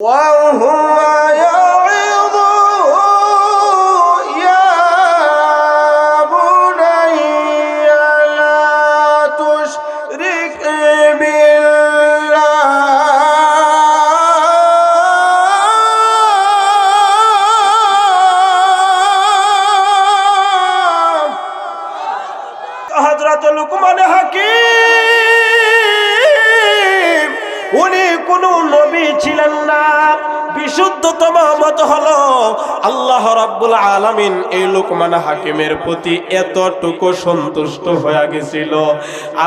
وهو يعظه يا بني لا تشرك بالله হযরত লুকমান হাকিম উনি কোনো নবী ছিলেন না। বিশুদ্ধতম মত হলো আল্লাহ রাব্বুল আলামিন এই লুকমান হাকিমের প্রতি এতটুকু সন্তুষ্ট হয়ে গেছিল,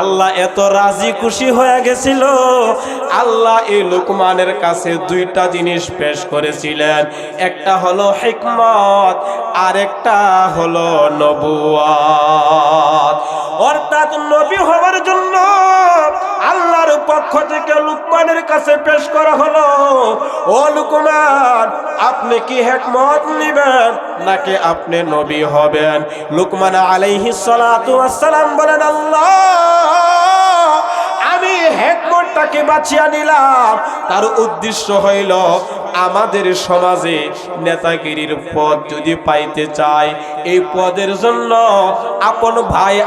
আল্লাহ এত রাজি খুশি হয়ে গেছিল, আল্লাহ এই লুকমানের কাছে দুইটা জিনিস পেশ করেছিলেন। একটা হলো হিকমত, আর একটা হলো নবুয়ত। অর্থাৎ নবী হওয়ার জন্য আল্লাহর পক্ষ থেকে লুকমানের কাছে পেশ করা হলো, ও লুকমান, আপনি কি হিকমত নিবেন নাকি আপনি নবী হবেন? লুকমান আলাইহিস সালাতু ওয়াস সালাম বলেন, আল্লাহ, আমি হিকমতটাকে বাছিয়া নিলাম। তার উদ্দেশ্য হইল আমাদের সমাজে নেতাগিরির পদ যদি পাইতে চায়, এই পদের জন্য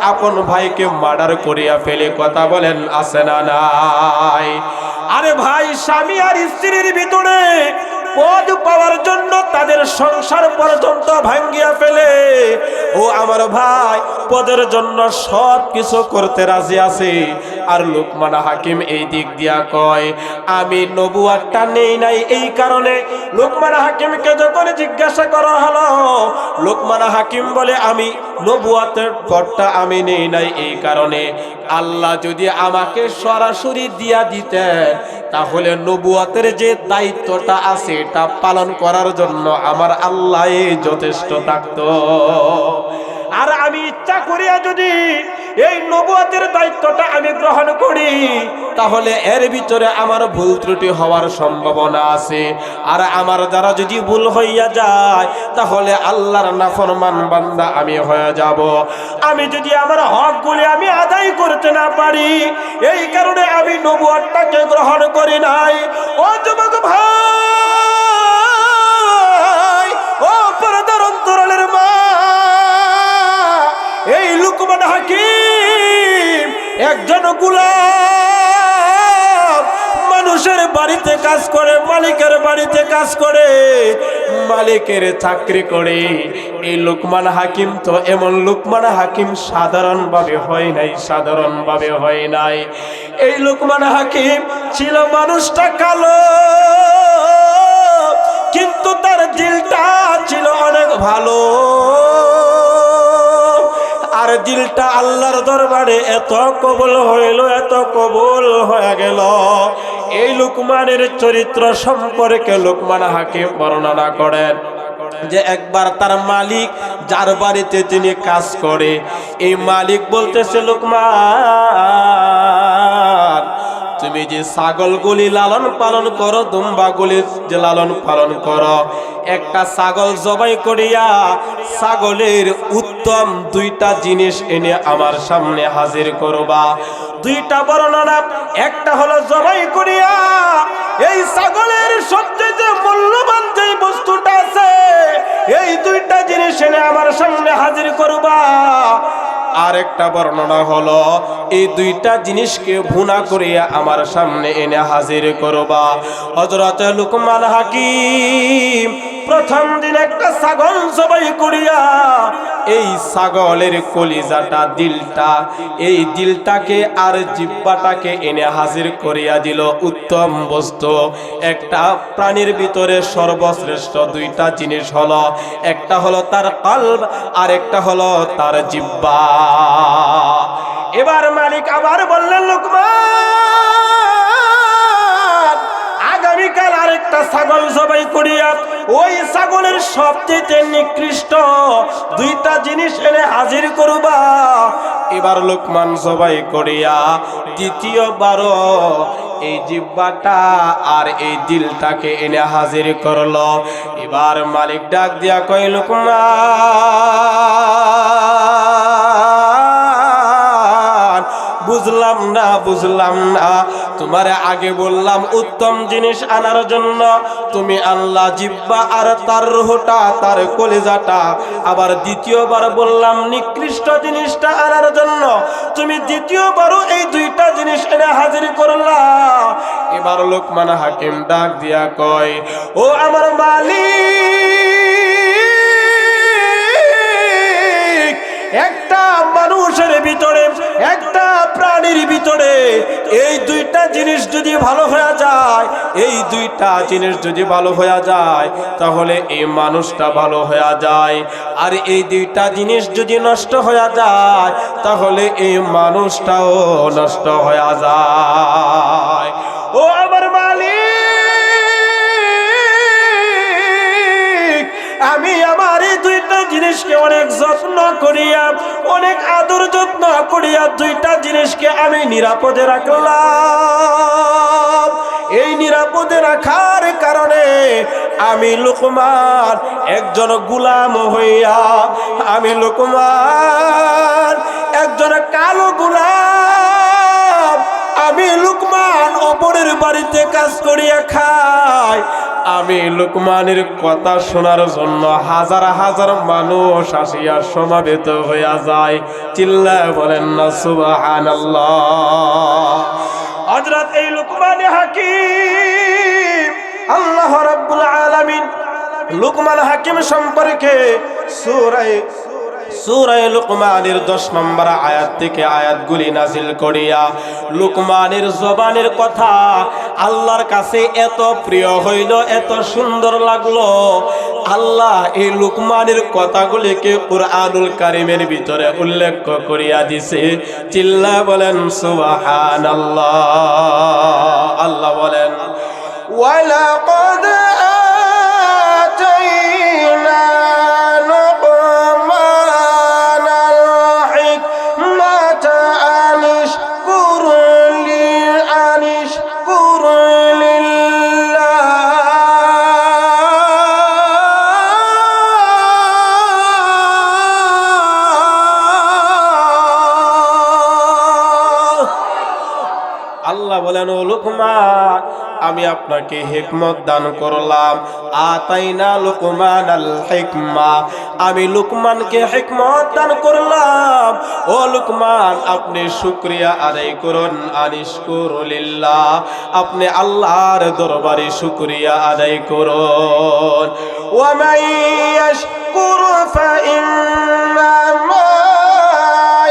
আপন ভাইকে মার্ডার করিয়া ফেলে। কথা বলেন আছে না নাই? আরে ভাই, স্বামী আর স্ত্রীর ভিতরে পদ পাওয়ার জন্য তাদের সংসার পর্যন্ত ভাঙ্গিয়া ফেলে। ও আমার ভাই, পদের জন্য সব কিছু করতে রাজি আছে। আর লুকমান হাকিম এই দিক দিয়া কয়, আমি নবুয়তটা নেই নাই। এই কারণে লুকমান হাকিমকে যখন জিজ্ঞাসা করা হলো, লুকমান হাকিম বলে, আমি নবুয়তের পদটা আমি নেই নাই এই কারণে, আল্লাহ যদি আমাকে সরাসরি দিয়া দিতেন তাহলে নবুয়তের যে দায়িত্বটা আছে এটা পালন করার জন্য আমার আল্লাহ যথেষ্ট থাকতো। আর আমি ইচ্ছা করিয়া যদি এই নবুয়তের দায়িত্বটা আমি গ্রহণ করি, তাহলে এর ভিতরে আমার ভুল ত্রুটি হওয়ার সম্ভাবনা আছে। আর আমার দ্বারা যদি ভুল হইয়া যায় তাহলে আল্লাহর নাফরমান বান্দা আমি হয়ে যাব। আমি যদি আমার হকগুলি আমি আদায় করতে না পারি, এই কারণে আমি নবুয়তটাকে গ্রহণ করি নাই। ও যুবক ভাই, ও পর্দার অন্তরালের মা, এই লুকমান হাকিম একজন গোলাম, মানুষের বাড়িতে কাজ করে, মালিকের বাড়িতে কাজ করে, মালিকের চাকরি করে। এই লুকমান হাকিম তো এমন লুকমান হাকিম সাধারণভাবে হয় নাই। এই লুকমান হাকিম ছিল মানুষটা কালো, কিন্তু তার দিলটা ছিল অনেক ভালো। আর দিলটা আল্লাহর দরবারে এত কবুল হয়ে গেল। এই লুকমানের চরিত্র সম্পর্কে লুকমান হাকিম বর্ণনা করেন যে একবার তার মালিক, যার বাড়িতে তিনি কাজ করে, এই মালিক বলতেছে, লুকমান, তুমি যে ছাগলগুলি লালন পালন করো, দুম্বাগুলি যে লালন পালন করো, একটা ছাগল জবাই করিয়া ছাগলের উত্তম দুইটা জিনিস এনে আমার সামনে হাজির করবা। দুইটা বর্ণনা, একটা হলো জবাই করিয়া এই ছাগলের সবচেয়ে মূল্যবান যে বস্তুটা আছে, এই দুইটা জিনিস এনে আমার সামনে হাজির করবা। আর একটা বর্ণনা হলো এই দুইটা জিনিসকে ভুনা করিয়া আমার সামনে এনে হাজির করবা। হযরত লুকমান হাকিম প্রথম দিন একটা ছাগল জবাই করিয়া এই ছাগলের কলিজাটা, দিলটা, এই দিলটাকে আর জিহ্বাটাকে এনে হাজির করিয়া দিল। উত্তম বস্তু। একটা প্রাণীর ভিতরে সর্বশ্রেষ্ঠ দুইটা জিনিস হলো, একটা হলো তার কলব আর একটা হলো তার জিহ্বা। এবার মালিক আবার বললেন, লুকমান, আগামীকাল আরেকটা ছাগল জবাই করিয়া ওই ছাগলের সবচেয়ে নিকৃষ্ট দুইটা জিনিস এনে হাজির করবা। এবার লুকমান জবাই করিয়া দ্বিতীয়বারও এই জিহ্বাটা আর এই দিলটাকে এনে হাজির করলো। এবার মালিক ডাক দিয়া কয়, লুকমান, বুঝলাম না তোমারে আগে বললাম উত্তম জিনিস আনার জন্য, তুমি আল্লাহ জিহ্বা আর তার রূহটা, তার কলিজাটা। আবার দ্বিতীয়বার বললাম নিকৃষ্ট জিনিসটা আনার জন্য, তুমি দ্বিতীয়বারও এই দুইটা জিনিস এনে হাজির করলা। এবার লোকমান হাকিম ডাক দিয়া কয়, ও আমার মালিক, একটা মানুষের ভিতরে, একটা প্রাণীর ভিতরে এই দুইটা জিনিস যদি ভালো হয়ে যায়, এই দুইটা জিনিস যদি ভালো হয়ে যায়, তাহলে এই মানুষটা ভালো হয়ে যায়। আর এই দুইটা জিনিস যদি নষ্ট হয়ে যায়, তাহলে এই মানুষটাও নষ্ট হয়ে যায়। ও আমার মালিক, আমি আমার এই দুইটা জিনিসকে অনেক যত্ন করিয়া, অনেক আদর যত্ন করিয়া দুইটা জিনিসকে আমি নিরাপদে রাখলাম। এই নিরাপদে রাখার কারণে আমি লোকমান একজন গোলাম হইয়া, আমি লোকমান একজন কালো গোলাম, আমি লোকমান অপরের বাড়িতে কাজ করিয়া খাই। আমি লোকমানের কথা শোনার জন্য হাজার হাজার মানুষ আসিয়া সমাবেত হইয়া যায়। চিল্লায় বলেন না সুবহানাল্লাহ। হযরত এই লোকমান হাকিম, আল্লাহ রাব্বুল আলামিন লোকমান হাকিম সম্পর্কে সূরা লোকমানের 10 নম্বর আয়াত থেকে আয়াতগুলি নাজিল করিয়া লোকমানের জবানের কথা আল্লাহর কাছে এত প্রিয় হইল, এত সুন্দর লাগলো। আল্লাহ এই লোকমানের কথাগুলিকে কুরআনুল কারীমের ভিতরে উল্লেখ করিয়া দিছে। চিল্লা বলেন সুবহানাল্লাহ। আল্লাহ বলেন, ওয়ালাকাদ আতাইনা লুকমানাল হিকমাতা আনিশকুর লিল্লাহ। আল্লাহ বলেন, ও লোকমান, আমি আপনাকে হিকমত দান করলাম। আতাইনা লুকমানাল হিকমা, আমি লোকমানকে হিকমত দান করলাম। ও লোকমান, আপনি শুকরিয়া আদায় করুন। আনিশকুরু লিল্লাহ, আপনি আল্লাহর দরবারে শুকরিয়া আদায় করুন। ওয়া মান ইয়াশকুরু ফাইন্নামা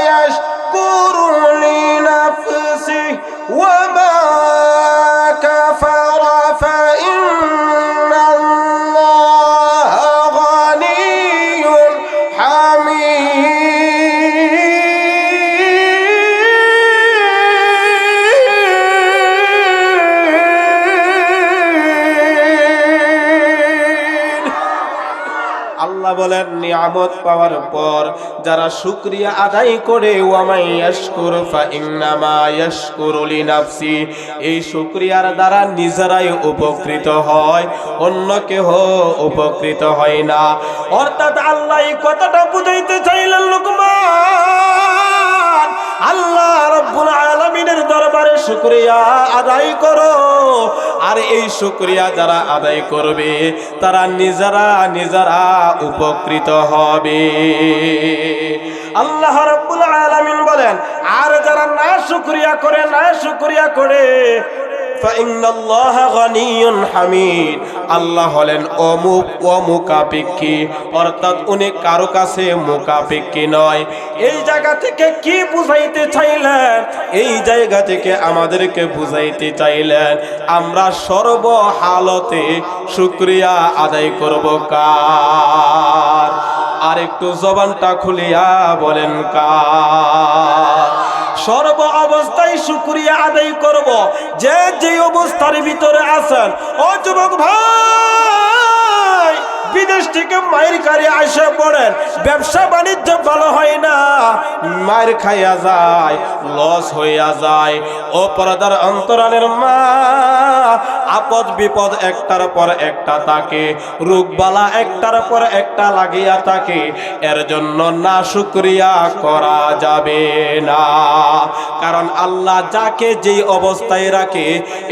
ইয়াশকুরু লিনাফসিহি ওয়া মা কাফারা ফাইন্নাল্লাহা গানিয়্যুন হামিদ। আল্লাহ বলেন, নিয়ামত পাওয়ার পর যারা শুকরিয়া আদায় করে, ওয়া মান ইয়াশকুর ফাইন্নামা ইয়াশকুরু লিনাফসি, এই শুকরিয়ার দ্বারা নিজেরাই উপকৃত হয়, অন্য কেউ উপকৃত হয় না। অর্থাৎ আল্লাহ এই কথাটা বুঝাইতে চাইলেন, লোকমান, আল্লাহ রাব্বুল আলামিনের দরবারে শুকরিয়া আদায় করো। আর এই শুকরিয়া যারা আদায় করবে, তারা নিজেরা উপকৃত হবে। আল্লাহ রাব্বুল আলামিন বলেন, আর যারা না শুকরিয়া করে ফাইন্নাল্লাহা গানিয়্যুন হামিদ, আল্লাহ হলেন অমুখাপেক্ষী, অর্থাৎ উনি কারো কাছে মুখাপেক্ষী নয়। এই জায়গা থেকে কি বুঝাইতে চাইলেন? এই জায়গা থেকে আমাদেরকে বুঝাইতে চাইলেন আমরা সর্বহালতে শুকরিয়া আদায় করব কার? আর একটু জবানটা খুলিয়া বলেন কার? সর্ব অবস্থায় শুকরিয়া আদায় করব। যে অবস্থার ভিতরে আছেন, ও যুবক ভাই, বিদেশ থেকে মায়ের কারে আসে পড়েন, ব্যবসা বাণিজ্য ভালো হয় না, মার খাইয়া যায়, লস হইয়া যায়। ও পর্দার অন্তরালের মা, আপদ বিপদ একটার পর একটা থাকে, রোগবালা একটার পর একটা লাগিয়া থাকে, এর জন্য না শুকরিয়া করা যাবে না। কারণ আল্লাহ যাকে যেই অবস্থায় রাখে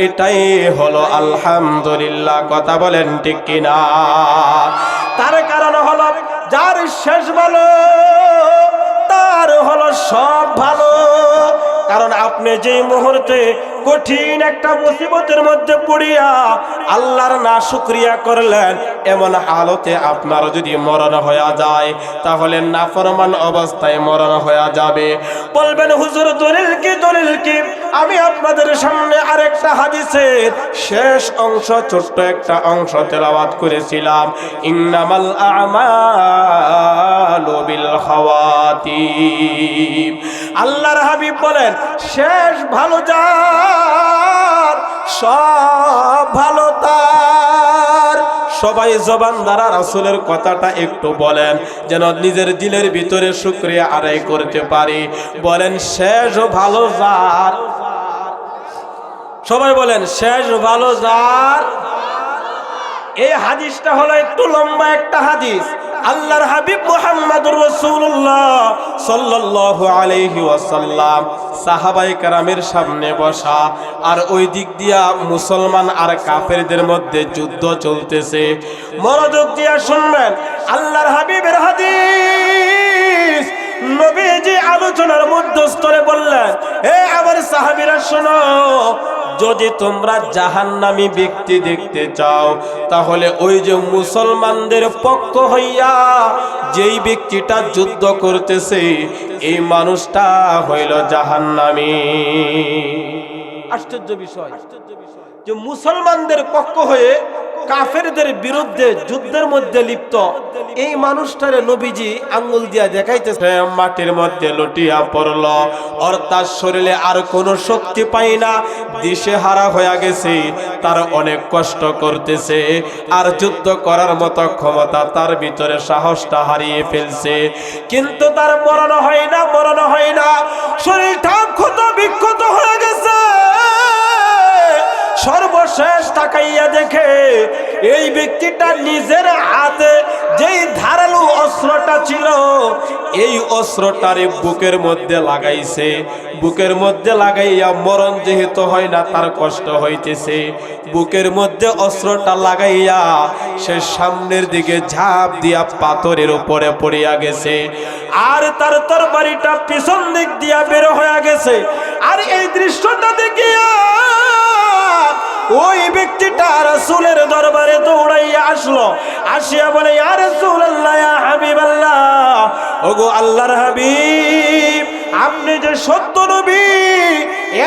এটাই হলো আলহামদুলিল্লাহ। কথা বলেন ঠিক কিনা? তার কারণ হলো যার শেষ ভালো তার হলো সব ভালো। কারণ আপনি যেই মুহূর্তে কঠিন একটা মুসিবতের মধ্যে পড়িয়া আল্লাহর না শুকরিয়া করলেন, এমন হালতে আপনার যদি মরণ হয়ে যায় তাহলে নাফরমান অবস্থায় মরণ হয়ে যাবে। বলবেন হুজুর দলিল কি? দলিল কি? আমি আপনাদের সামনে আরেকটা হাদিসের শেষ অংশ, ছোট্ট একটা অংশ তেলাওয়াত করেছিলাম। ইন্নামাল আমালু বিল খাওয়াতিম। আল্লাহর হাবিব বলেন শেষ ভালো যার, সব ভালো তার। সবাই জবান দ্বারা রাসূলের কথাটা একটু বলেন, যেন নিজের দিলের ভিতরে শুকরিয়া আদায় করতে পারি। বলেন শেষ ভালো যার। সবাই বলেন শেষ ভালো যার। এই হাদিসটা হলো একটু লম্বা একটা হাদিস। আল্লাহর হাবিব মুহাম্মদুর রাসূলুল্লাহ সাল্লাল্লাহু আলাইহি ওয়াসাল্লাম সাহাবায়ে কেরামের সামনে বসা, আর ওই দিক দিয়া মুসলমান আর কাফেরদের মধ্যে যুদ্ধ চলতেছে। মনোযোগ দিয়া শুনবেন আল্লাহর হাবিবের হাদিস। নবীজি আলোচনার মধ্যস্থলে বললেন, হে আমার সাহাবীরা শোনো, যদি তোমরা জাহান্নামী ব্যক্তি দেখতে চাও তাহলে ওই যে মুসলমানদের পক্ষ হইয়া যেই ব্যক্তিটা যুদ্ধ করতেছে এই মানুষটা হইল জাহান্নামী। আশ্চর্য বিষয় যে মুসলমানদের পক্ষ হয়ে কাফেরদের বিরুদ্ধে যুদ্ধের মধ্যে লিপ্ত এই মানুষটারে নবীজি আঙ্গুল দিয়া দেখাইতেছে। মাটির মধ্যে লুটিয়া পড়ল, আর তার শরীরে আর কোনো শক্তি পাই না, দিশেহারা হয়ে গেছে, তার অনেক কষ্ট করতেছে, আর যুদ্ধ করার মতো ক্ষমতা তার ভিতরে, সাহসটা হারিয়ে ফেলছে। কিন্তু তার মরণ হয় না, মরণ হয় না, শরীরটা ক্ষত বিক্ষত হয়ে গেছে। সর্বশেষ তাকাইয়া দেখে এই ব্যক্তিটা নিজের হাতে যেই ধারালো অস্ত্রটা ছিল এই অস্ত্রটারে বুকের মধ্যে লাগাইছে। বুকের মধ্যে লাগাইয়া মরণ যেহেতু হয় না, তার কষ্ট হইতেছে, বুকের মধ্যে অস্ত্রটা লাগাইয়া সে সামনের দিকে ঝাঁপ দিয়া পাথরের উপরে পড়িয়া গেছে, আর তার তরবারিটা পিছন দিক দিয়া বের হয়ে গেছে। আর এই দৃশ্যটা দেখিয়া ওই ব্যক্তিটা রাসূলের দরবারে দৌড়াইয়া আসলো, আসিয়া বলে, ইয়া রাসূলুল্লাহ, ইয়া হাবিবাল্লাহ, ওগো আল্লাহর হাবিব, আপনি যে সত্য নবী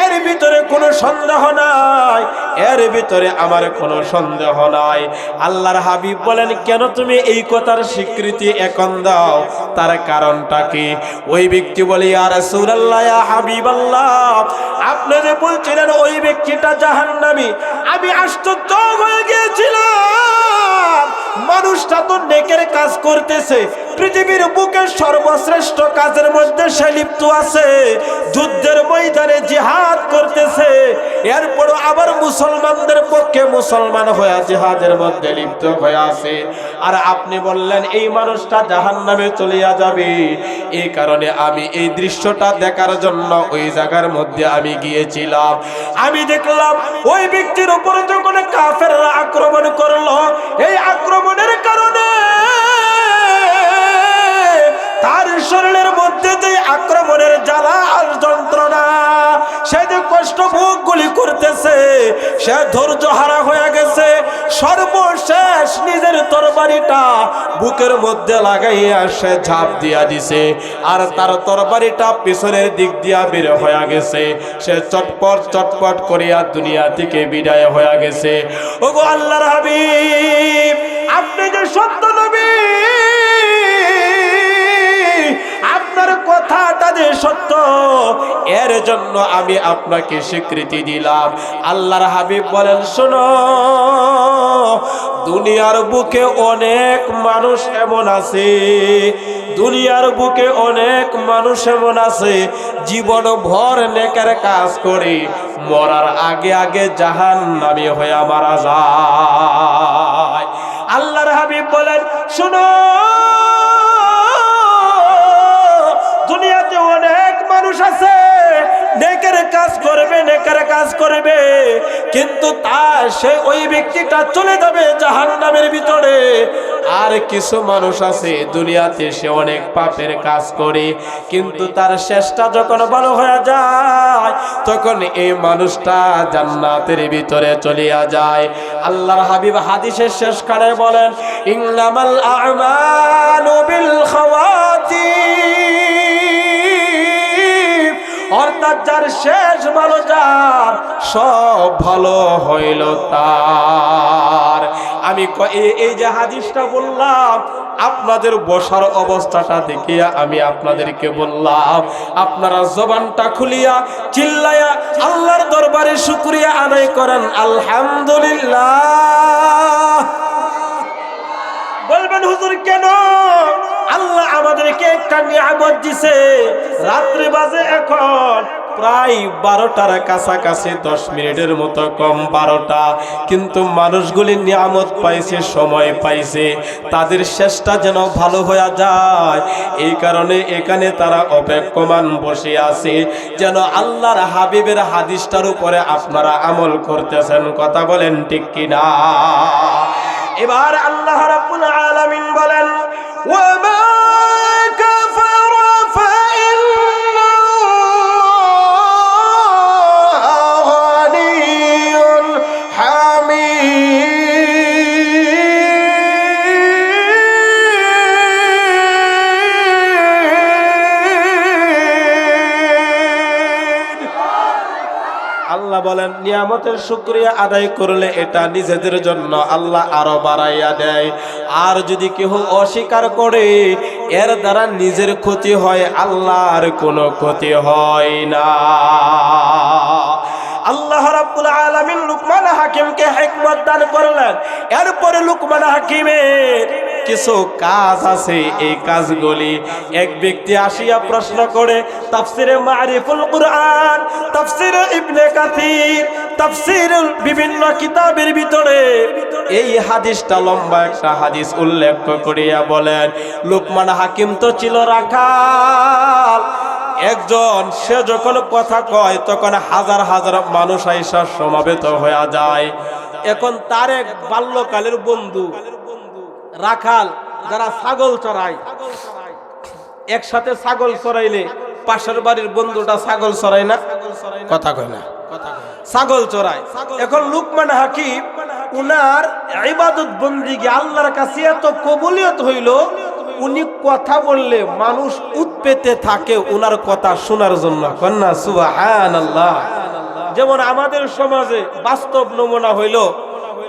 এর ভিতরে কোনো সন্দেহ নাই, এর ভিতরে আমার কোনো সন্দেহ নাই। আল্লাহর হাবিব বলেন, কেন তুমি এই কথার স্বীকৃতি এখন দাও, তার কারণটা কি? ওই ব্যক্তি বলে, ইয়া রাসূলুল্লাহ, ইয়া হাবিবাল্লাহ, আপনি যে বলছিলেন ওই ব্যক্তিটা জাহান্নামী, আমি আশ্চর্য হয়ে গিয়েছিলাম। মানুষটা তো নেকের কাজ করতেছে, পৃথিবীর বুকে সর্বশ্রেষ্ঠ কাজের মধ্যে সে লিপ্ত আছে, যুদ্ধের ময়দানে জিহাদ করতেছে, এরপর আবার মুসলমানদের পক্ষে মুসলমান হয়ে জিহাদের মধ্যে লিপ্ত হয়ে আছে, আর আপনি বললেন এই মানুষটা জাহান্নামে চলিয়া যাবে। এই কারণে আমি এই দৃশ্যটা দেখার জন্য ওই জায়গার মধ্যে আমি গিয়েছিলাম। আমি দেখলাম ওই ব্যক্তির উপরে যখন কাফেররা আক্রমণ করলো, এই আক্রমণের কারণে তার শরীরের মধ্যে যে আক্রমণের জ্বালা আর যন্ত্রণা, সে যে কষ্ট ভোগগুলি করতেছে, সে ধৈর্য হারা হয়ে গেছে। সর্বশেষ নিজের তরবারিটা বুকের মধ্যে লাগাইয়া সে ঝাঁপ দিয়া দিছে, আর তার তরবারিটা পিছনের দিক দিয়া বের হয়ে গেছে। সে চটপট চটপট করিয়া দুনিয়া থেকে বিদায় হয়ে গেছে। ওগো আল্লাহর হাবিব, আপনি যে সত্য নবী, আপনার কথাটা যে সত্য, এর জন্য আমি আপনাকে স্বীকৃতি দিলাম। আল্লাহর হাবিব বলেন, শোনো, দুনিয়ার বুকে অনেক মানুষ এমন আছে, দুনিয়ার বুকে অনেক মানুষ এমন আছে জীবন ভর নেকের কাজ করে মরার আগে আগে জাহান্নামী হয়ে মারা যায়। আল্লাহর হাবিব বলেন, শুনো, দুনিয়াতে অনেক মানুষ আছে নেকের কাজ করবে, নেকের কাজ করবে, কিন্তু সে ওই ব্যক্তিটা চলে যাবে জাহান্নামের ভিতরে। আর কিছু মানুষ আছে দুনিয়াতে সে অনেক পাপের কাজ করে, কিন্তু তার শেষটা যখন ভালো হয়ে যায় তখন এই মানুষটা জান্নাতের ভিতরে চলিয়া যায়। আল্লাহর হাবিব হাদিসের শেষখানে বলেন, ইন্নামাল আ'মালু বিল খাওয়াতিম, অর্থাৎ যার শেষ ভালো, যার সব ভালো হইল তার। আমি এই যে হাদিসটা বললাম, আপনাদের বসার অবস্থাটা দেখিয়া আমি আপনাদেরকে বললাম, আপনারা জবানটা খুলিয়া চিল্লায়া আল্লাহর দরবারে শুকরিয়া আদায় করেন, আলহামদুলিল্লাহ। বলবেন, হুজুর কেন? আল্লাহ আমাদেরকে একটা নিয়ামত দিছে। রাত্রি বাজে এখন প্রায় 12টার কাছাকাছি, 10 মিনিটের মতো কম 12টা, কিন্তু মানুষগুলি নিয়ামত পাইছে, সময় পাইছে, তাদের শেষটা যেন ভালো হয়ে যায়। এই কারণে এখানে তারা অপেক্ষমান বসে আছে যেন আল্লাহর হাবিবের হাদিসটার উপরে আপনারা আমল করতেছেন। কথা বলেন ঠিক কিনা? এবার আল্লাহ রাব্বুল আলামিন বলেন, ওয়ামা কাফারা ফাইন্নাল্লাহা গানিয়্যুন হামিদ। আল্লাহ বলেন, নিয়ামতের শুকরিয়া আদায় করলে এটা নিজেদের জন্য আল্লাহ আরো বাড়াইয়া দেয়, আর যদি কেউ অস্বীকার করে এর দ্বারা নিজের ক্ষতি হয়, আল্লাহর কোনো ক্ষতি হয় না। আল্লাহ রাব্বুল আলামিন লুকমান হাকিমকে হিকমত দান করলেন। এরপরে লুকমান হাকিমের কিছু কাজ আছে, এই কাজগুলি এক ব্যক্তি আসিয়া প্রশ্ন করে, তাফসিরে মারিফুল কুরআন, তাফসিরে ইবনে কাসির, তাফসিরুল বিভিন্ন কিতাবের ভিতরে এই হাদিসটা লম্বা একটা হাদিস উল্লেখ করিয়া বলেন, লুকমান হাকিম তো ছিল রাখাল একজন, সে যখন কথা কয় তখন হাজার হাজার মানুষ আইসা সমাবেত হয়ে যায়। এখন তার এক বাল্যকালের বন্ধু রাখাল, যারা ছাগল চড়ায়, একসাথে ছাগল চড়াইলে পাশের বাড়ির বন্ধুটা ছাগল চড়ায় না? কথা কয় না? ছাগল চড়ায়। এখন লুকমান হাকিম উনার ইবাদত বন্দেগী আল্লাহর কাছে এত কবুলিয়ত হইল, উনি কথা বললে মানুষ উৎপেতে থাকে উনার কথা শোনার জন্য। কন্যা সুবহানাল্লাহ। যেমন আমাদের সমাজে বাস্তব নমুনা হইল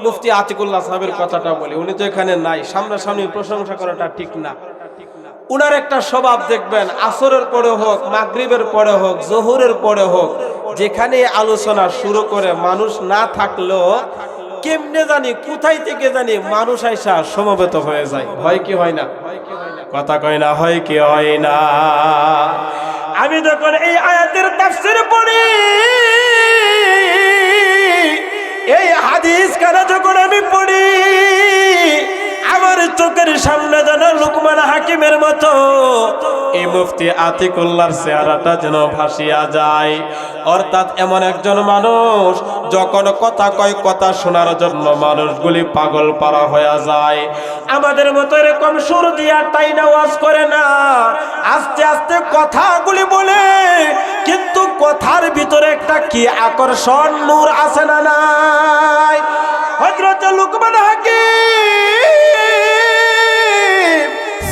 মুফতি আতিকুল্লাহ সাহেবের কথাটা বলি, উনি তো এখানে নাই, সামনাসামনি প্রশংসা করাটা ঠিক না। উনার একটা স্বভাব দেখবেন, আসরের পরে হোক, মাগরিবের পরে হোক, জোহরের পরে হোক, যেখানে আলোচনা শুরু করে মানুষ না থাকলেও কেমনে জানি কোথায় থেকে জানি মানুষ আইসা সমবেত হয়ে যায়। হয় কি হয় না? কথা কয় না? হয় কি হয় না? আমি যখন এই আয়াতের তাফসীর পড়ি, এই হাদিস কানা যখন আমি পড়ি, আমার চোখের সামনে যেন লুকমান হাকিমের মতো এই মুফতি আতিকুল্লাহর চেহারাটা যেন ভাসিয়া যায়। অর্থাৎ এমন একজন মানুষ যখন কথা কয়, কথা শোনার জন্য মানুষগুলি পাগল পারা হয়ে যায়। আমাদের মতো এরকম সুর দিয়া টাইনা ওয়াজ করে না, আস্তে আস্তে কথাগুলি বলে, কিন্তু কথার ভিতরে একটা কি আকর্ষণ, নূর আছে না নাই? হযরত লুকমান হাকিম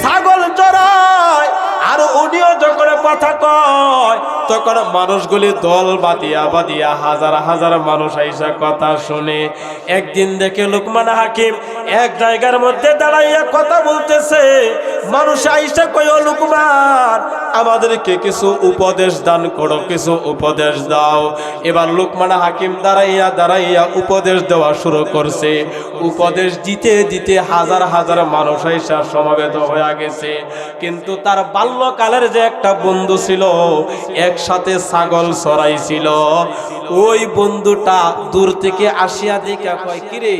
ছাগল চড়ায়, আর উনিও যখন কথা কয় তখন মানুষগুলি দল বাঁধিয়া বাঁধিয়া হাজার হাজার মানুষ আইসা কথা শুনে। একদিন দেখে লুকমান হাকিম এক জায়গার মধ্যে দাঁড়াইয়া কথা বলতেছে, মানুষ আইসা কয়, ও লুকমান, আমাদেরকে কিছু উপদেশ দান করো, কিছু উপদেশ দাও। এবার লোকমান হাকিম দাঁড়াইয়া উপদেশ দেওয়া শুরু করছে। উপদেশ দিতে দিতে হাজার হাজার মানুষ এসে সমবেত হয়ে গেছে। কিন্তু তার বাল্যকালের যে একটা বন্ধু ছিল, একসাথে ছাগল চড়াইছিল, ওই বন্ধুটা দূর থেকে আসিয়া দেখে কয়, কিরে,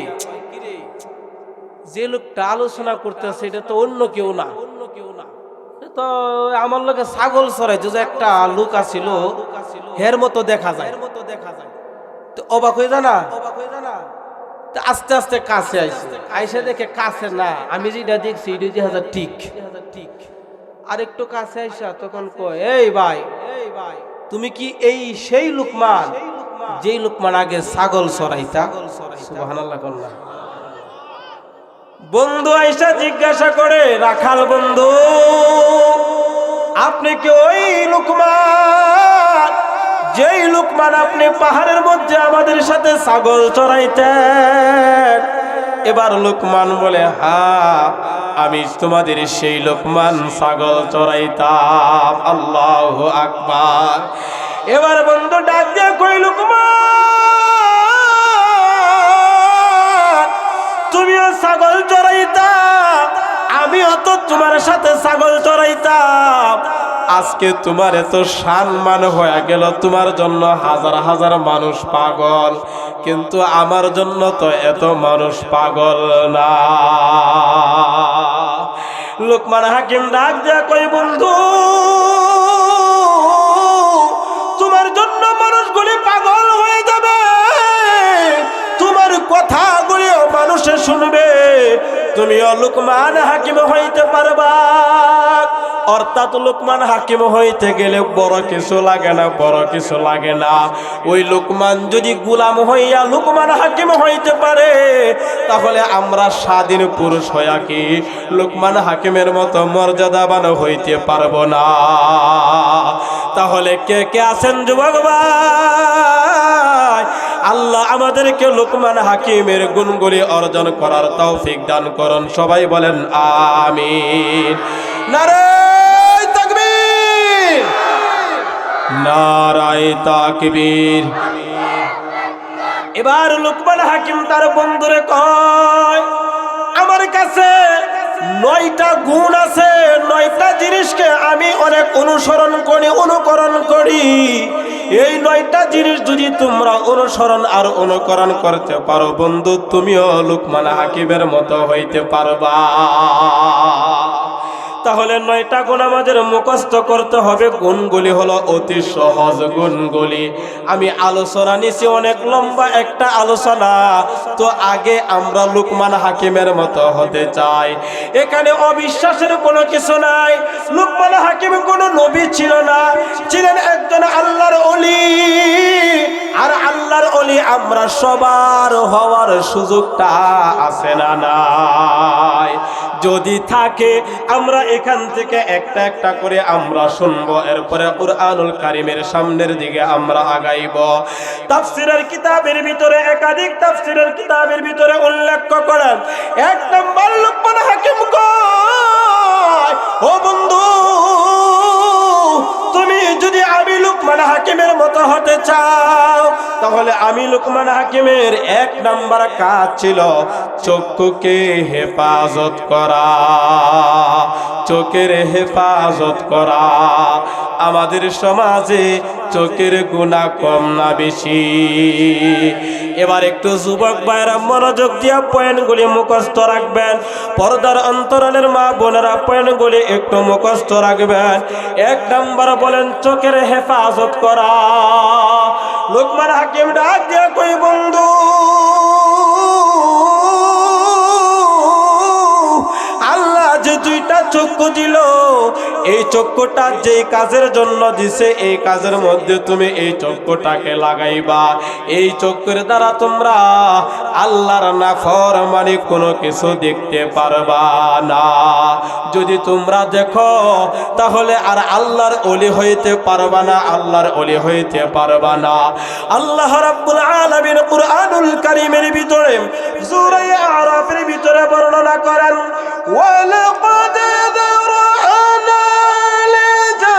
যে লোকটা আলোচনা করতেছে এটা তো অন্য কেউ না, তো আমার লোকে ছাগল চড়াইতে যে একটা লোক আছিল হের মতো দেখা যায়। তো অবাক হয়ে জানা, আস্তে আস্তে কাছে আইসে দেখে কাছে না, আমি যেটা দেখছি এটা 2000 ঠিক। আর একটু কাছে আইসা তখন কয়, এই ভাই, তুমি কি এই সেই লোকমান যেই লোকমান আগে ছাগল চড়াইতা? সুবহানাল্লাহ। বন্ধু আইসা জিজ্ঞাসা করে, রাখাল বন্ধু, আপনি কি ওই লোকমান যেই লোকমান আপনি পাহাড়ের মধ্যে আমাদের সাথে ছাগল চড়াইতেন? এবার লোকমান বলে, হ্যাঁ, আমি তোমাদের সেই লোকমান, ছাগল চড়াইতাম। আল্লাহু আকবার। এবার বন্ধু ডাক দিয়ে কই, লোকমান, তুমিও ছাগল চড়াইতাম, আমিও তো তোমার সাথে ছাগল চড়াইতাম। আজকে তোমার এত সম্মান হয়ে গেল, তোমার জন্য হাজার হাজার মানুষ পাগল, কিন্তু আমার জন্য তো এত মানুষ পাগল না। লোকমান হাকিম ডাক দিয়া কই, বন্ধু, তোমার জন্য মানুষগুলি পাগল হয়ে যাবে, তোমার কথাগুলিও মানুষে শুনবে, তুমিও লোকমান হাকিম হইতে পারবা। অর্থাৎ লোকমান হাকিম হইতে গেলে বড় কিছু লাগে না, বড় কিছু লাগে না। ওই লোকমান যদি গোলাম হইয়া লোকমান হাকিম হইতে পারে, তাহলে আমরা স্বাধীন পুরুষ হইয়া কি লোকমান হাকিমের মতো মর্যাদাবান হইতে পারবো না? তাহলে কে কে আছেন যুবক ভাই? আল্লাহ আমাদেরকে লোকমান হাকিমের গুণগুলি অর্জন করার তৌফিক দান করুন। সবাই বলেন আমিন। নারে তাকবীর, নারায়ে তাকবীর। এবার লোকমান হাকিম তার বন্ধুরে কয়, আমার কাছে 9টা গুণ আছে, 9টা জিনিসকে আমি অনেক অনুকরণ করি। এই 9টা জিনিস যদি তোমরা অনুসরণ আর অনুকরণ করতে পারো, বন্ধু, তুমিও লোকমান হাকিমের মতো হইতে পারবা। তাহলে 9টা গুণ আমাদের মুখস্থ করতে হবে। গুণগুলি হলো অতি সহজ গুণগুলি। আমি আলোচনা নিছি, অনেক লম্বা একটা আলোচনা। তো আগে আমরা লোকমান হাকিমের মতো হতে চাই। এখানে অবিশ্বাসের কোনো কিছু নাই। লোকমান হাকিম কোনো নবী ছিল না, ছিলেন একজন আল্লাহর ওলি। আর আল্লাহর ওলি আমরা সবার হওয়ার সুযোগটা আছে না নাই? যদি থাকে আমরা এখান থেকে একটা একটা করে আমরা শুনবো, এরপরে কুরআনুল কারীমের সামনের দিকে আমরা আগাইব। তাফসীরের কিতাবের ভিতরে, একাধিক তাফসীরের কিতাবের ভিতরে উল্লেখ করেন, 1 নম্বর লোকমান হাকিম কয়, ও বন্ধু, তুমি যদি আমি লোকমান হাকিমের মতো হতে চাও, তাহলে আমি লোকমান হাকিমের 1 নাম্বার কাজ ছিল চক্ষুকে হেফাজত করা, চোখের হেফাজত করা। আমাদের সমাজে চোখের গুনাহ কম না বেশি? এবার একটু যুবক ভাইরা মনোযোগ দিয়া পয়েন্টগুলি মুখস্থ রাখবেন। পর্দার অন্তরালের মা বোনেরা পয়েন্টগুলি একটু মুখস্থ রাখবেন। 1 নাম্বার বলেন চোখের হেফাজত করা। লোকমান হাকিম ডাক দিয়া কই, বন্ধু, আল্লাহ যে 2টা চক্ষু দিল, এই চক্ষুটা যেই কাজের জন্য দিছে, এই কাজের মধ্যে তুমি এই চক্ষুটাকে লাগাইবা। এই চক্ষুর দ্বারা তোমরা আল্লাহর নাফরমানি কোনো কিছু দেখতে পারবা না। যদি তোমরা দেখো, তাহলে আর আল্লাহর ওলি হইতে পারবা না, আল্লাহর ওলি হইতে পারবা না। আল্লাহ রাব্বুল আলামিন কুরআনুল কারীমের ভিতরে সূরা আরাফের ভিতরে বর্ণনা করেন, ওয়ালাকাদ যারানা লিজা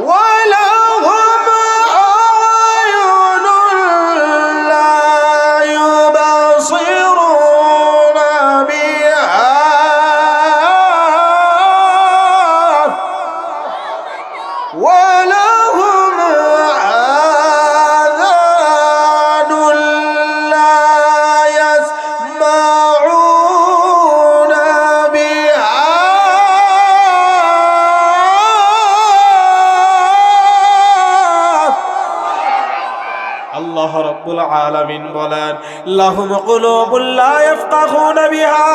ولهم أعين لا يبصرون بها ولهم آذان لا يسمعون بها আল্লাহ রাব্বুল আলামিন বলেন লাহুম কুলুবুন লা ইয়াফকাহুনা বিহা।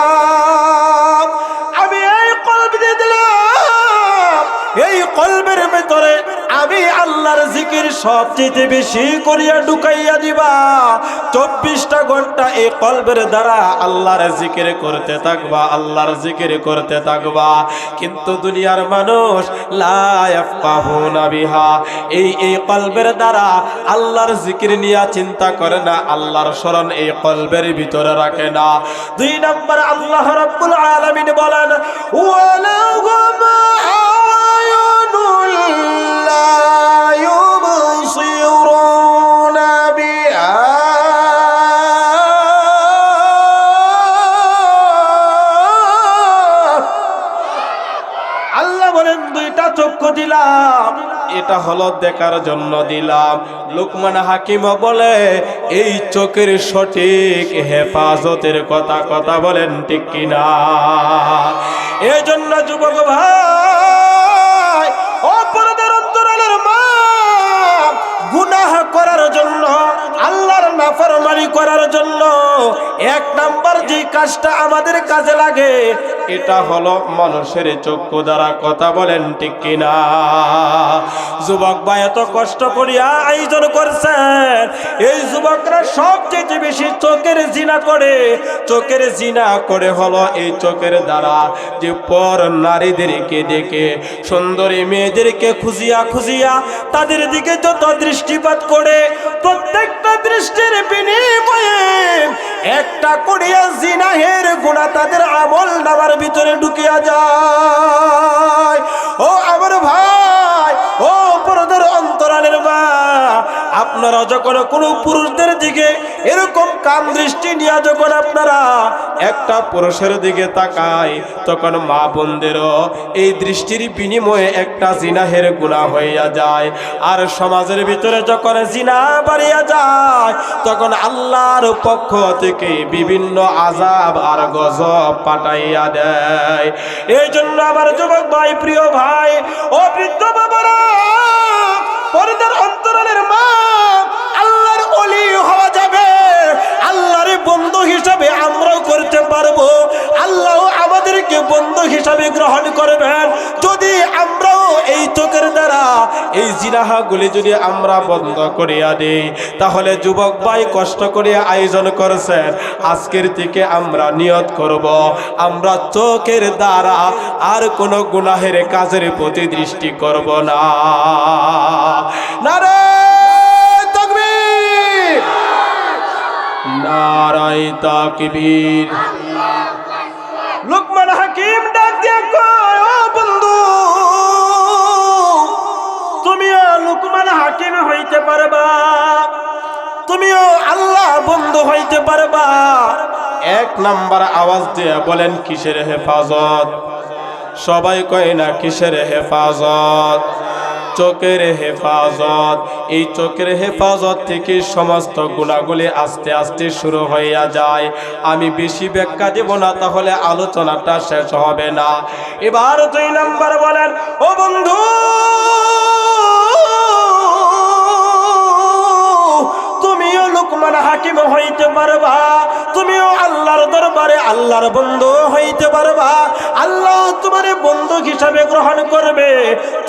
আমি এই কলব দিয়ে দিলাম, এই কলবের ভিতরে আমি আল্লাহর জিকির সবচেয়ে বেশি করিয়া ঢুকাইয়া দিবা। 24টা ঘন্টা এই কলবের দ্বারা আল্লাহর জিকির করতে থাকবা, আল্লাহর জিকির করতে থাকবা। কিন্তু দুনিয়ার মানুষ লা ইয়াফকাহুনা বিহা, এই কলবের দ্বারা আল্লাহর জিকির নিয়ে চিন্তা করে না, আল্লাহর স্মরণ এই কলবের ভিতরে রাখে না। 2 নম্বর আল্লাহ রাব্বুল আলামিন বলেন ওয়ালাহুম আ'য়ুনুল লা ইউবসিরুনা বিহা। আল্লাহ বলেন 2টা চক্ষু দিলাম, এটা হলো দেখার জন্য দিলাম। লুকমান হাকিম বলে এই চোখের সঠিক হেফাজতের কথা বলেন ঠিক কিনা? এই জন্য যুবক ভাই, অপরাধের অন্তরালের মা, গুনাহ করার জন্য, আল্লাহর নাফরমানি করার জন্য 1 নাম্বার যে কাজটা আমাদের কাজে লাগে এটা হলো মানুষের চক্ষু দ্বারা কথা বলেন ঠিক কিনা? যুবক ভাই এত কষ্ট করিয়া আয়োজন করছেন, এই যুবকরা সবচেয়ে বেশি চোখের জিনা করে। চোখের জিনা করে হলো এই চোখের দ্বারা যে পর নারীদেরকে দেখে, সুন্দরী মেয়েদেরকে খুঁজিয়া তাদের দিকে যত দৃষ্টিপাত করে, প্রত্যেকটা দৃষ্টির বিনিময়ে একটা করিয়া জিনাহের গুনাহ তাদের আমল নামার ভিতরে ঢুকিয়া যায়। ও আমার ভাই, ও পরদার অন্তরালের মা, আপনারা যখন কোনো পুরুষদের দিকে এরকম কাম দৃষ্টি নিয়ে যখন আপনারা একটা পুরুষের দিকে তাকায়, তখন মা বোনদেরও এই দৃষ্টির বিনিময়ে একটা জিনাহের গুনাহ হইয়া যায়। আর সমাজের ভিতরে যখন জিনা বাড়িয়া যায়, তখন আল্লাহর পক্ষ থেকে বিভিন্ন আযাব আর গজব পাঠাইয়া দেয়। এই জন্য আমার যুবক ভাই, প্রিয় ভাই, ও বৃদ্ধ বাবারা, পর্দার অন্তরালের মা, আল্লাহর ওলি হওয়া যাবে, আল্লাহর বন্ধু হিসাবে আমরাও করতে পারবো। আল্লাহ আমাদেরকে বন্ধু হিসাবে গ্রহণ করবেন যদি আমরাও এই চোখের দ্বারা এই জিনাহাগুলি যদি আমরা বন্ধ করিয়া দিই। তাহলে যুবক ভাই কষ্ট করে আয়োজন করেছেন, আজকের থেকে আমরা নিয়ত করব আমরা চোখের দ্বারা আর কোনো গুনাহের কাজের প্রতি দৃষ্টি করব না। নারে তাকবীর, নারায়ে তাকবীর। লুকমান হাকিম ডাক দিয়া কয়, ও বন্ধু, তুমিও লুকমান হাকিম হইতে পারবা, তুমিও আল্লাহ বন্ধু হইতে পারবা। 1 নাম্বার আওয়াজ দিয়ে বলেন কিসের হেফাজত? সবাই কয় না কিসের হেফাজত? চোখের হেফাজত। এই চোখের হেফাজত থেকে সমস্ত গুনাহগুলি আস্তে আস্তে শুরু হইয়া যায়। আমি বেশি ব্যাখ্যা দেব না, তাহলে আলোচনাটা শেষ হবে না। এবার 2 নাম্বার বলেন, ও বন্ধু, তুমিও লুকমান হাকিম হইতে পারবা, তুমিও আল্লাহর দরবারে আল্লাহর বন্ধু হইতে পারবা। আল্লাহ তোমার বন্ধু হিসাবে গ্রহণ করবে,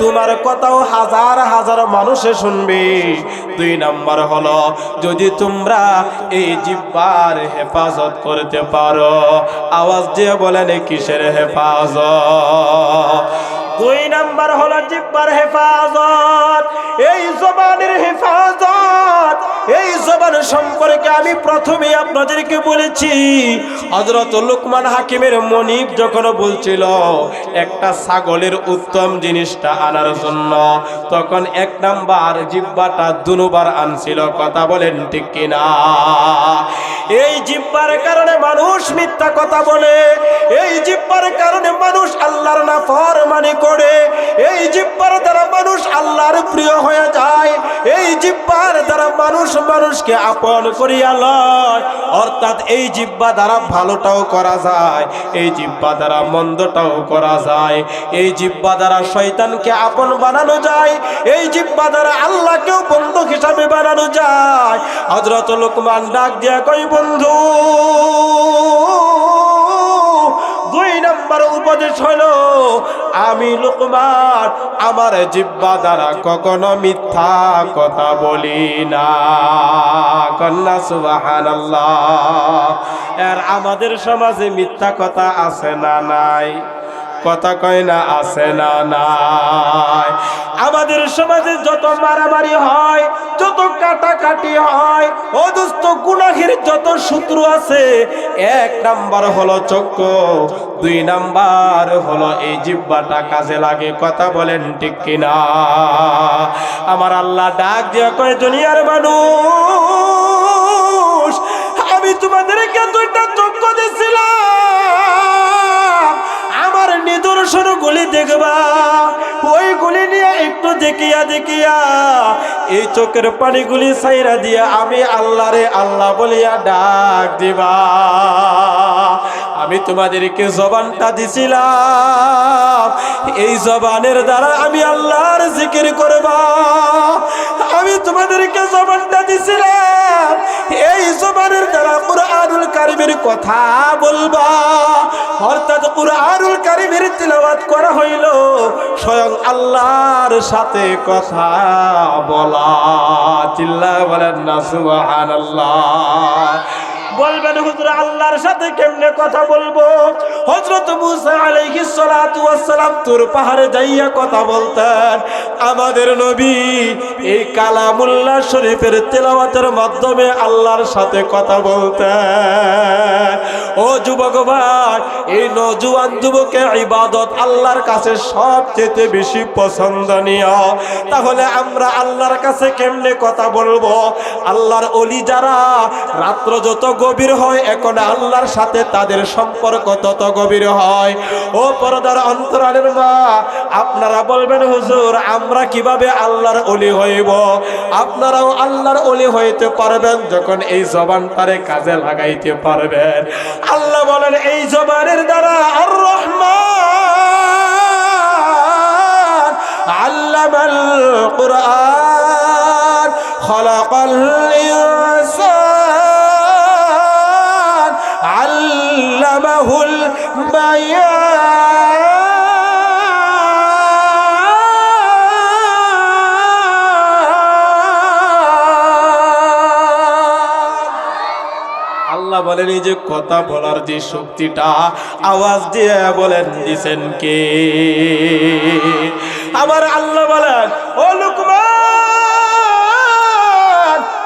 তোমার কথাও হাজার হাজার মানুষে শুনবে। 2 নাম্বার হলো, যদি তোমরা এই জিহ্বার হেফাজত করতে পারো। আওয়াজ দিয়ে বলেন কিসের হেফাজত? 2 নাম্বার হলো জিহ্বার হেফাজত, এই জবানের হেফাজত। এই জবান সম্পর্কে আমি প্রথমেই আপনাদেরকে বলেছি, হযরত লুকমান হাকিমের মনিব যখন বলছিল একটা ছাগলের উত্তম জিনিসটা আনার জন্য, তখন এক নাম্বার জিহ্বাটা দুবার আনছিল। কথা বলেন ঠিক কিনা? এই জিহ্বার কারণে মানুষ মিথ্যা কথা বলে, এই জিহ্বার কারণে মানুষ আল্লাহর নাফরমানি করে, এই জিহ্বার দ্বারা মানুষ আল্লাহর প্রিয় হয়ে যায়, এই জিহ্বার দ্বারা মানুষ মানুষকে আপন করিয়া লয়। অর্থাৎ এই জিহ্বা দ্বারা ভালোটাও করা যায়, এই জিহ্বা দ্বারা মন্দটাও করা যায়, এই জিহ্বা দ্বারা শয়তানকে আপন বানানো যায়, এই জিহ্বা দ্বারা আল্লাহকেও বন্ধু হিসাবে বানানো যায়। হযরত লুকমান ডাক দিয়া কই, বন্ধু, দুই নাম্বার উপদেশ হলো, আমি লুকমান আমার জিহ্বা দ্বারা কখনো মিথ্যা কথা বলি না। কন্যা সুবহানাল্লাহ। আর আমাদের সমাজে মিথ্যা কথা আছে না নাই? কথা কয় না আছে না নাই? আমাদের সমাজে যত মারামারি হয়, যত কাটাকাটি হয়, ও দোস্ত, গুনাহের যত সূত্র আছে, এক নাম্বার হলো চক্ষু, দুই নাম্বার হলো এই জিহ্বাটা কাজে লাগে। কথা বলেন ঠিক কিনা? আমার আল্লাহ ডাক দিয়া কয়, দুনিয়ার মানুষ, আমি তোমাদেরকে দুইটা চক্ষু দিয়েছিলাম, আমার নিদর্শন গুলি দেখবা, ওইগুলি নিয়ে একটু দেখিয়া দেখিয়া এই চোখের পানিগুলি ছাইরা দিয়া আমি আল্লাহরে আল্লাহ বলিয়া ডাক দিবা। আমি তোমাদেরকে জবানটা দিছিলাম, এই জবানের দ্বারা আমি আল্লাহর জিকির করবা। আমি তোমাদেরকে জবানটা দিছিলাম, এই জবানের দ্বারা কুরআনুল কারীমের কথা বলবা। অর্থাৎ কুরআনুল কারীমের তিলাওয়াত করা হইল স্বয়ং আল্লাহর সাথে কথা বলা। চিল্লায়া বলেন না সুবহানাল্লাহ। বলবেন, হুজুর আল্লাহর সাথে কেমনে কথা বলবো? হযরত মুসা আলাইহিস সালাতু ওয়াস সালাম তুর পাহাড়ে যাইয়া কথা বলতেন। আমাদের নবী এই কালামুল্লাহ শরীফের তেলাওয়াতের মাধ্যমে আল্লাহর সাথে কথা বলতেন। ও যুবক ভাই, এই নওজোয়ান যুবকের ইবাদত আল্লাহর কাছে সবচেয়ে বেশি পছন্দনীয়। তাহলে আমরা আল্লাহর কাছে কেমনে কথা বলবো? আল্লাহর ওলি যারা, রাত্র যত গভীর হয়, এখন আল্লাহর সাথে তাদের সম্পর্ক তত গভীর হয়। ও পর্দার অন্তরালের মা, আপনারা বলবেন, হুজুর আমরা কিভাবে আল্লাহর ওলি হইব? আপনারাও আল্লাহর ওলি হইতে পারবেন যখন এই জবানটারে কাজে লাগাইতে পারবেন। আল্লাহ বলেন, এই জবানের দ্বারা আর রহমান আল্লামাল কুরআন খালাকাল ইনসান আল্লামাহুল বায়ান। আল্লাহ বলেন, এই যে কথা বলার যে শক্তিটা, আওয়াজ দিয়ে বলেন দিছেন কে? আমার আল্লাহ বলেন, ও লুকমান,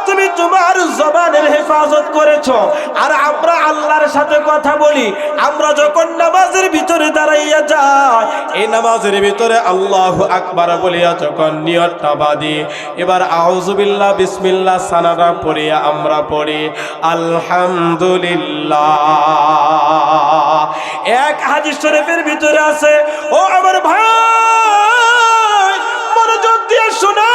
তুমি তোমার জবানের হেফাজত করেছো। আর আমরা আল্লাহর সাথে কথা বলি, আমরা যখন নামাজের ভিতরে দাঁড়াইয়া যাই, এই নামাজের ভিতরে আল্লাহু আকবার বলিয়া যখন নিয়তটা বাঁধি, এবার আউযু বিল্লাহ বিসমিল্লাহ সানারা পড়িয়া আমরা পড়ি আলহামদুলিল্লাহ। এক হাদিস শরীফের ভিতরে আছে, ও আমার ভাই মনোযোগ দিয়ে শোনা,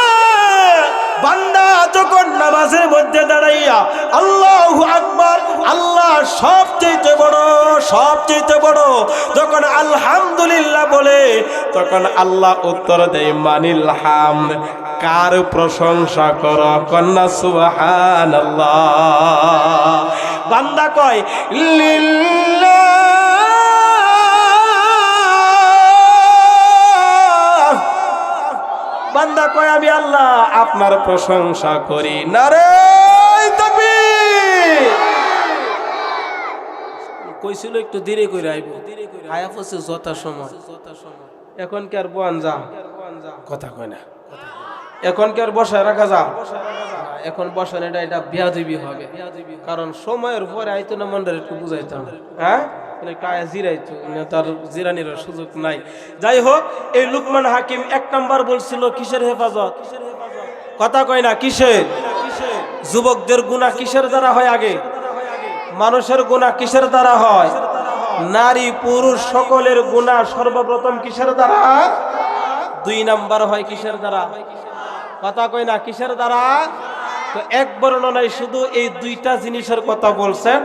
বান্দা যখন নামাজের মধ্যে দাঁড়াইয়া আল্লাহু আকবার, আল্লাহ সবচেয়ে বড়, সবচেয়ে বড়, যখন আলহামদুলিল্লাহ বলে, তখন আল্লাহ উত্তর দেয়, মানিল হামদ, কার প্রশংসা করো? কন্যা সুবহানাল্লাহ। বান্দা কয় লিল্লাহ, বান্দা কয় আমি আল্লাহ আপনার প্রশংসা করি। নারে তাকবীর। কইছিল একটু ধীরে করে আইব, আয়া পড়ছে যথা সময়। এখন কি আর বয়ান যা কথা কয় না? এখন কি আর বসায় রাখা যা? এখন বসেন, এটা বিয়াদবি হবে, কারণ সময়ের পরে আইতো না মনটা একটু বুঝাইতাম, হ্যাঁ কায়া জিরাইতো, তার জিরানির সুযোগ নাই। যাই হোক, এই লুকমান হাকিম 1 নাম্বার বলছিল কিসের হেফাজত, কথা কয় না কিসের? যুবকদের গুনাহ কিসের দ্বারা হয়? আগে মানুষের গুনাহ কিসের দ্বারা হয়? নারী পুরুষ সকলের গুনাহ সর্বপ্রথম কিসের দ্বারা? 2 নাম্বার হয় কিসের দ্বারা? কথা কয় না কিসের দ্বারা? তো এক বর্ণনায় শুধু এই 2টা জিনিসের কথা বলছেন,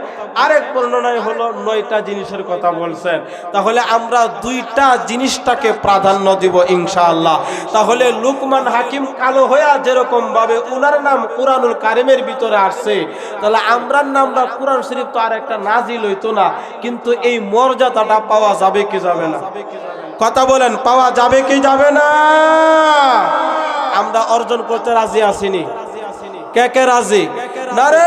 আরেক বর্ণনায় হলো 9টা জিনিসের কথা বলছেন। তাহলে আমরা 2টা জিনিসটাকে প্রাধান্য দিব ইনশাআল্লাহ। তাহলে লুকমান হাকিম কালো হইয়া যেরকম ভাবে উনার নাম কুরআনুল কারীমের ভিতরে আসছে, তাহলে আমরার নামটা কুরআন শরীফ তো আর একটা নাজিল হইতো না, কিন্তু এই মর্যাদাটা পাওয়া যাবে কি যাবে না? কথা বলেন, পাওয়া যাবে কি যাবে না? আমরা অর্জন করতে রাজি আছিনি? কে কে রাজি? নারে